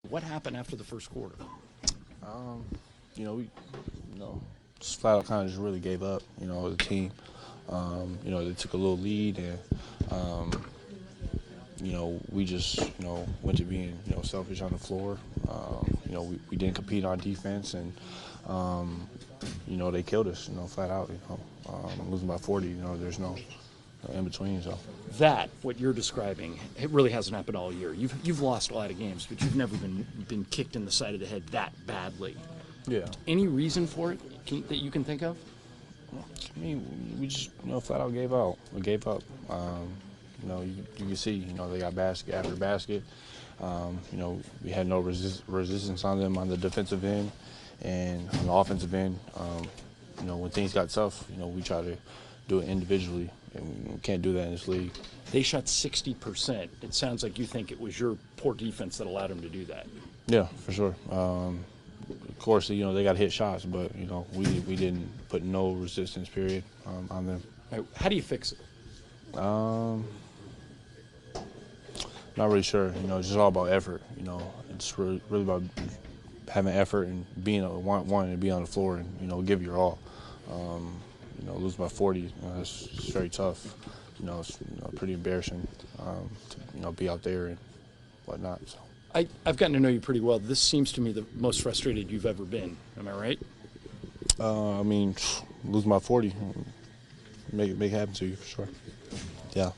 What happened after the first quarter? Um, we, just flat out kind of just really gave up, as a team. They took a little lead and, we just, went to being, selfish on the floor. We didn't compete on defense and, they killed us, flat out, losing by 40, there's no in between, so. That, what you're describing, it really hasn't happened all year. You've lost a lot of games, but you've never been kicked in the side of the head that badly. Yeah. Any reason for it that you can think of? I mean, we just, flat out gave out. We gave up. You can see, they got basket after basket. We had no resistance on them on the defensive end and on the offensive end. When things got tough, we try to do it individually, and we can't do that in this league. They shot 60%. It sounds like you think it was your poor defense that allowed them to do that. Yeah, for sure. Of course, they got hit shots, but, we didn't put no resistance, period, on them. How do you fix it? Not really sure. It's just all about effort. It's really about having effort and wanting to be on the floor and, give your all. Lose by 40, it's very tough. It's pretty embarrassing to, be out there and whatnot. So. I've gotten to know you pretty well. This seems to me the most frustrated you've ever been. Am I right? Losing by 40, make it happen to you for sure. Yeah.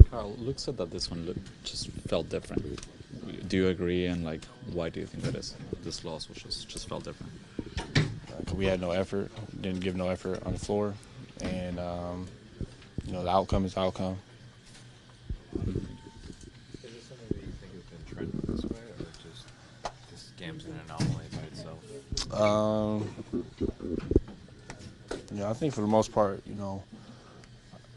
Carl, Luke said that this one just felt different. Do you agree? And why do you think that is? This loss was just felt different. We had no effort, didn't give no effort on the floor, and the outcome is the outcome. Is this something that you think has been trending this way, or just this game's an anomaly by itself? I think for the most part,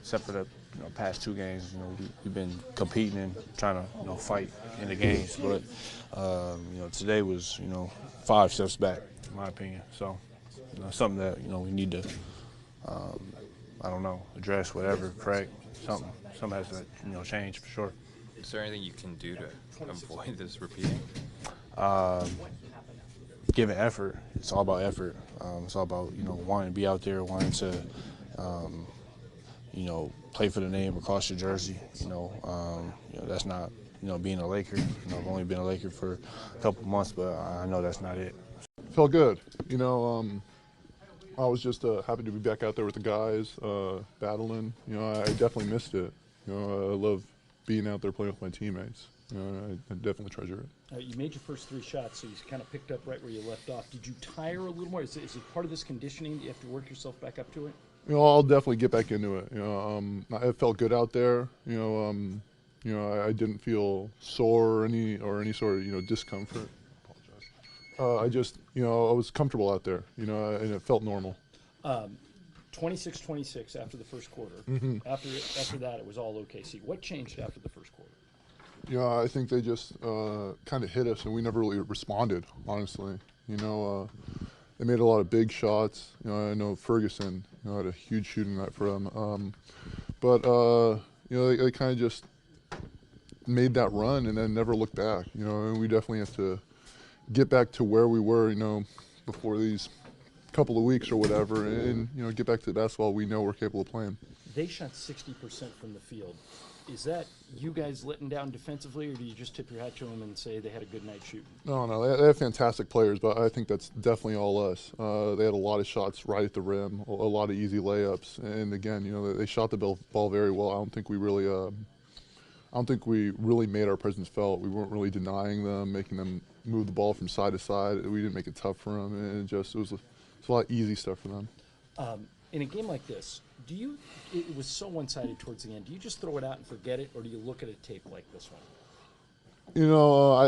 except for the past two games, we've been competing and trying to fight in the games, but today was 5 steps back, in my opinion. So something that we need to address, whatever, correct. Something has to change for sure. Is there anything you can do to avoid this repeating? Giving effort. It's all about effort. It's all about wanting to be out there, wanting to play for the name across your jersey. That's not being a Laker. I've only been a Laker for a couple months, but I know that's not it. Felt good. I was just happy to be back out there with the guys, battling. I definitely missed it. I love being out there playing with my teammates. I definitely treasure it. You made your first 3 shots, so you kind of picked up right where you left off. Did you tire a little more? Is it part of this conditioning? Do you have to work yourself back up to it? I'll definitely get back into it. It felt good out there. I didn't feel sore or any sort of discomfort. I just I was comfortable out there. And it felt normal. 26-26 after the first quarter. Mm-hmm. After that, it was all OKC. What changed after the first quarter? I think they just kind of hit us, and we never really responded. Honestly, they made a lot of big shots. I know Ferguson had a huge shooting night for them. But they kind of just made that run and then never looked back. And we definitely have to get back to where we were, before these couple of weeks or whatever, and get back to the basketball we know we're capable of playing. They shot 60% from the field. Is that you guys letting down defensively, or do you just tip your hat to them and say they had a good night shooting? No, they have fantastic players, but I think that's definitely all us. They had a lot of shots right at the rim, a lot of easy layups, and again, they shot the ball very well. I don't think we really made our presence felt. We weren't really denying them, making them move the ball from side to side. We didn't make it tough for them, and it was a lot of easy stuff for them. In a game like this, it was so one-sided towards the end, do you just throw it out and forget it, or do you look at a tape like this one?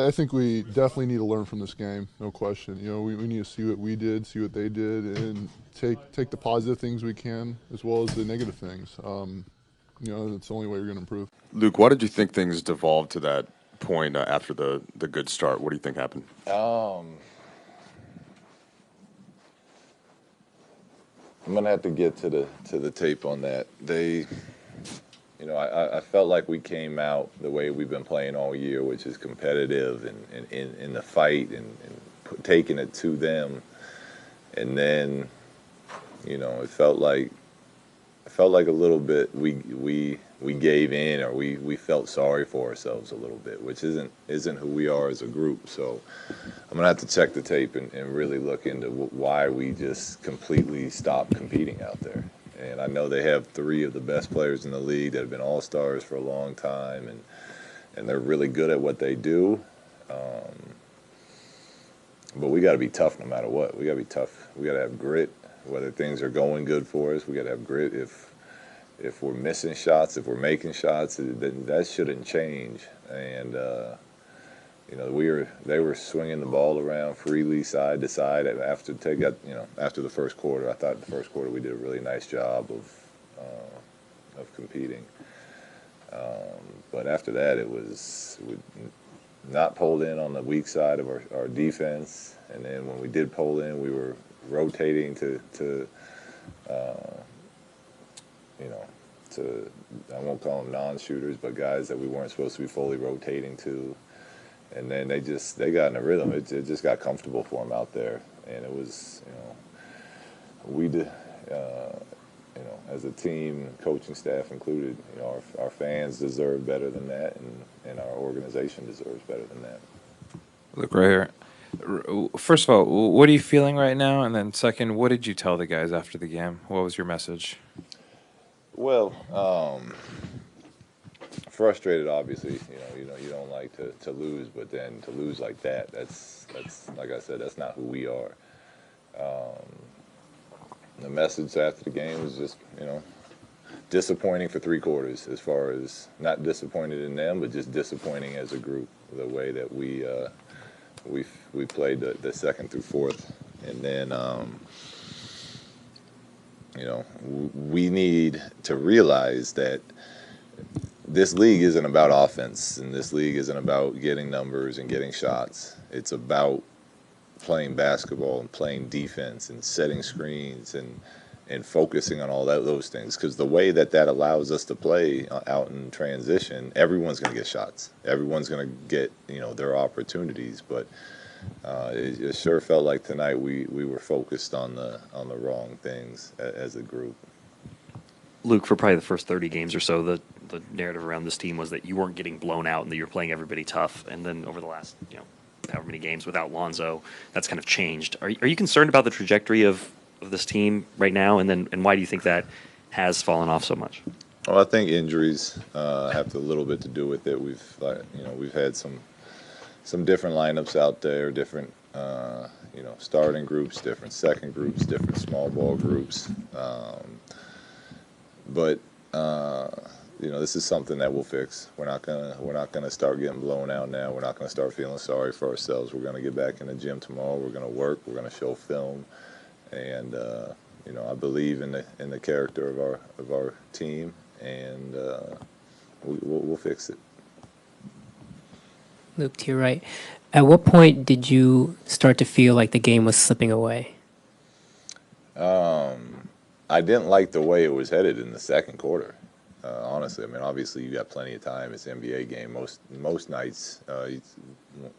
I think we definitely need to learn from this game, no question. We need to see what we did, see what they did, and take the positive things we can as well as the negative things. It's the only way we're going to improve. Luke, why did you think things devolved to that point after the good start? What do you think happened? I'm gonna have to get to the tape on that. you know, I felt like we came out the way we've been playing all year, which is competitive and in the fight and taking it to them. And then, you know, it felt like a little bit we gave in, or we felt sorry for ourselves a little bit, which isn't who we are as a group. So I'm gonna have to check the tape and really look into why we just completely stopped competing out there. And I know they have 3 of the best players in the league that have been all-stars for a long time, and they're really good at what they do. But we got to be tough no matter what. We got to be tough. We got to have grit, whether things are going good for us. We got to have grit. If we're missing shots, if we're making shots, then that shouldn't change. And you know, they were swinging the ball around freely, side to side. After the first quarter, I thought the first quarter we did a really nice job of competing. But after that, it was not pulled in on the weak side of our defense. And then when we did pull in, we were rotating to I won't call them non-shooters, but guys that we weren't supposed to be fully rotating to. And then they got in a rhythm. It just got comfortable for them out there. And it was, you know, we did, you know, as a team, coaching staff included, you know, our fans deserve better than that, and our organization deserves better than that. Look right here. First of all, what are you feeling right now? And then second, what did you tell the guys after the game? What was your message? Well, frustrated, obviously. You know, you don't like to lose, but then to lose like that's like I said, that's not who we are. The message after the game was just, you know, disappointing for 3 quarters, as far as not disappointed in them, but just disappointing as a group, the way that we played the second through fourth. And then, you know, we need to realize that this league isn't about offense, and this league isn't about getting numbers and getting shots. It's about playing basketball and playing defense and setting screens and focusing on all those things. Because the way that allows us to play out in transition, everyone's going to get shots. Everyone's going to get, you know, their opportunities. But it sure felt like tonight we were focused on the wrong things as a group. Luke, for probably the first 30 games or so, the narrative around this team was that you weren't getting blown out and that you were playing everybody tough. And then over the last, you know, however many games without Lonzo, that's kind of changed. Are you concerned about the trajectory of this team right now? And why do you think that has fallen off so much? Well, I think injuries have a little bit to do with it. We've had some different lineups out there, different you know, starting groups, different second groups, different small ball groups. But you know, this is something that we'll fix. We're not gonna start getting blown out now. We're not gonna start feeling sorry for ourselves. We're gonna get back in the gym tomorrow. We're gonna work. We're gonna show film, and you know, I believe in the character of our team, and we'll fix it. Luke, to your right, at what point did you start to feel like the game was slipping away? I didn't like the way it was headed in the second quarter. Honestly, I mean, obviously you got plenty of time. It's an NBA game. Most nights,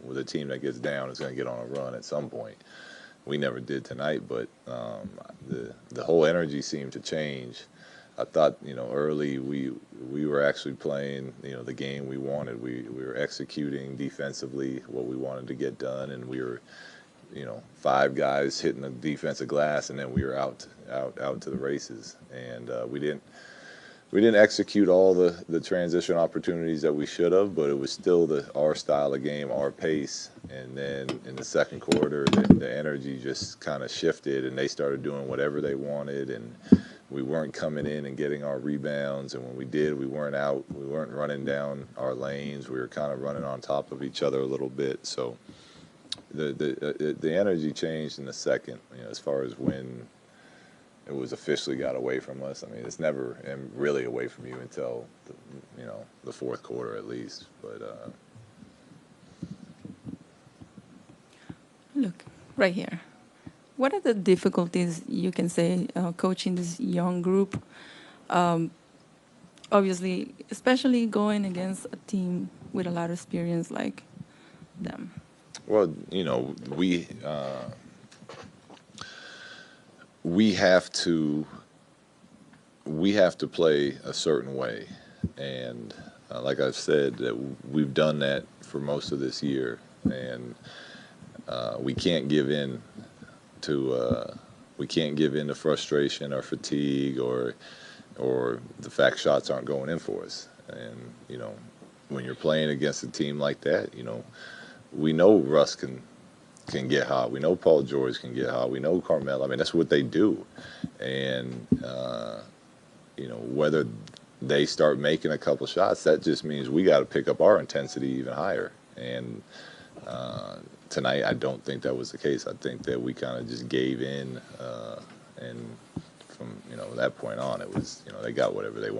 with a team that gets down is going to get on a run at some point. We never did tonight, but the whole energy seemed to change. I thought, you know, early we were actually playing, you know, the game we wanted. We were executing defensively what we wanted to get done, and we were, you know, 5 guys hitting the defensive glass, and then we were out to the races. And we didn't execute all the transition opportunities that we should have, but it was still our style of game, our pace. And then in the second quarter, the energy just kind of shifted, and they started doing whatever they wanted, and we weren't coming in and getting our rebounds. And when we did, we weren't running down our lanes. We were kind of running on top of each other a little bit. So the energy changed in the second, you know, as far as when it was officially got away from us. I mean, it's never really away from you until the fourth quarter at least. But Look, right here. What are the difficulties you can say coaching this young group? obviously, especially going against a team with a lot of experience like them? Well, we have to play a certain way, and like I've said, that we've done that for most of this year, and we can't give in to frustration or fatigue or the fact shots aren't going in for us. And when you're playing against a team like that, we know Russ can get hot. We know Paul George can get hot. We know Carmelo. I mean, that's what they do. And whether they start making a couple shots, that just means we got to pick up our intensity even higher. And tonight, I don't think that was the case. I think that we kind of just gave in, and from that point on, it was they got whatever they wanted.